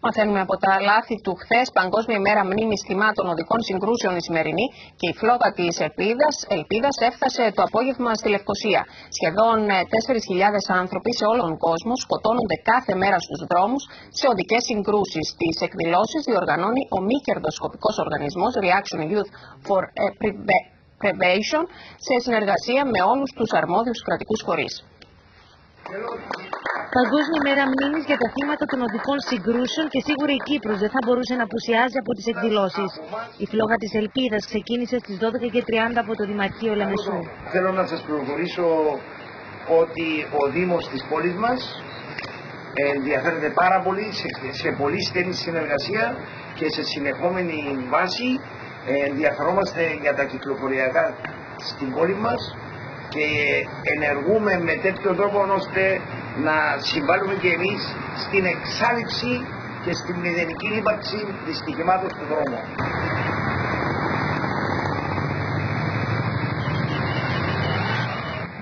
Μαθαίνουμε από τα λάθη του χθες, Παγκόσμια ημέρα μνήμης θυμάτων οδικών συγκρούσεων η σημερινή, και η φλόγα της Ελπίδας έφτασε το απόγευμα στη Λευκοσία. Σχεδόν 4.000 άνθρωποι σε όλο τον κόσμο σκοτώνονται κάθε μέρα στους δρόμους σε οδικές συγκρούσεις. Τις εκδηλώσεις διοργανώνει ο μη κερδοσκοπικός οργανισμός Reaction Youth for Prevention σε συνεργασία με όλους τους αρμόδιους κρατικούς φορείς. Παγκόσμια ημέρα μνήμης για τα θύματα των οδικών συγκρούσεων, και σίγουρα η Κύπρος δεν θα μπορούσε να απουσιάζει από τις εκδηλώσεις. Η φλόγα της Ελπίδας ξεκίνησε στις 12:30 από το Δημαρχείο Λεμεσού. Θέλω να σας πληροφορήσω ότι ο Δήμος της πόλης μας ενδιαφέρεται πάρα πολύ σε πολύ στενή συνεργασία και σε συνεχόμενη βάση. Ενδιαφερόμαστε για τα κυκλοφοριακά στην πόλη μας και ενεργούμε με τέτοιο τρόπο ώστε να συμβάλλουμε και εμείς στην εξάλληψη και στην μηδενική ύπαρξη δυστυχημάτων στον δρόμο.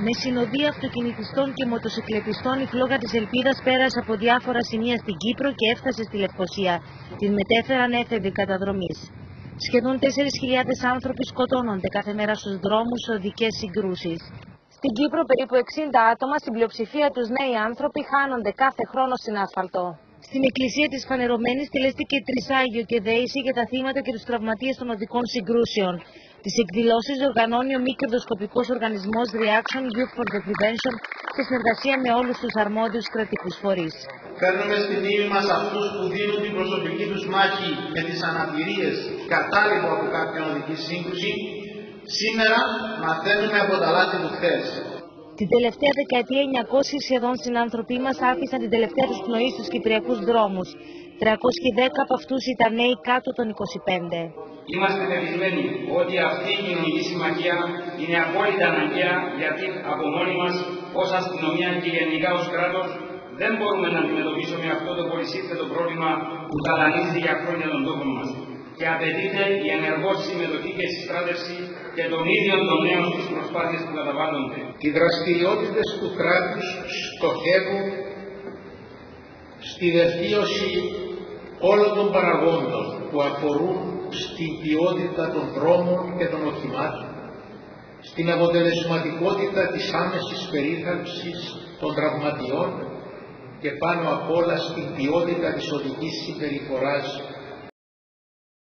Με συνοδεία αυτοκινητιστών και μοτοσυκλετιστών, η φλόγα της Ελπίδας πέρασε από διάφορα σημεία στην Κύπρο και έφτασε στη Λευκοσία. Την μετέφεραν έφεδροι καταδρομής. Σχεδόν 4.000 άνθρωποι σκοτώνονται κάθε μέρα στους δρόμους σε οδικές συγκρούσεις. Στην Κύπρο περίπου 60 άτομα, στην πλειοψηφία τους νέοι άνθρωποι, χάνονται κάθε χρόνο στην άσφαλτο. Στην εκκλησία της Φανερωμένης τελέστηκε τρισάγιο και δέηση για τα θύματα και τους τραυματίες των οδικών συγκρούσεων. Τις εκδηλώσεις οργανώνει ο μη κερδοσκοπικός οργανισμός Reaction Youth for Prevention σε συνεργασία με όλους τους αρμόδιους κρατικούς φορείς. Φέρνουμε στη μνήμη μας αυτούς που δίνουν την προσωπική τους μάχη με τις αναπηρίες κατάλοιπο από κάποια οδική σύγκρουση. Σήμερα μαθαίνουμε από τα λάθη του χθες. Την τελευταία δεκαετία 900 σχεδόν συνάνθρωποι μας άφησαν την τελευταία τους πνοή στους κυπριακούς δρόμους. 310 από αυτούς ήταν νέοι κάτω των 25. Είμαστε πεπισμένοι ότι αυτή η κοινωνική συμμαχία είναι απόλυτα αναγκαία, γιατί από μόνοι μας ως αστυνομία και γενικά ως κράτος δεν μπορούμε να αντιμετωπίσουμε αυτό το πολυσύνθετο πρόβλημα που ταλανίζει για χρόνια τον τόπο μας. Και απαιτείται η ενεργό συμμετοχή και συστράτευση και των ίδιων των νέων στις προσπάθειες που καταβάλλονται. Οι δραστηριότητες του κράτους στοχεύουν στη βελτίωση όλων των παραγόντων που αφορούν στην ποιότητα των δρόμων και των οχημάτων, στην αποτελεσματικότητα της άμεσης περίθαλψης των τραυματιών και πάνω απ' όλα στην ποιότητα της οδικής συμπεριφοράς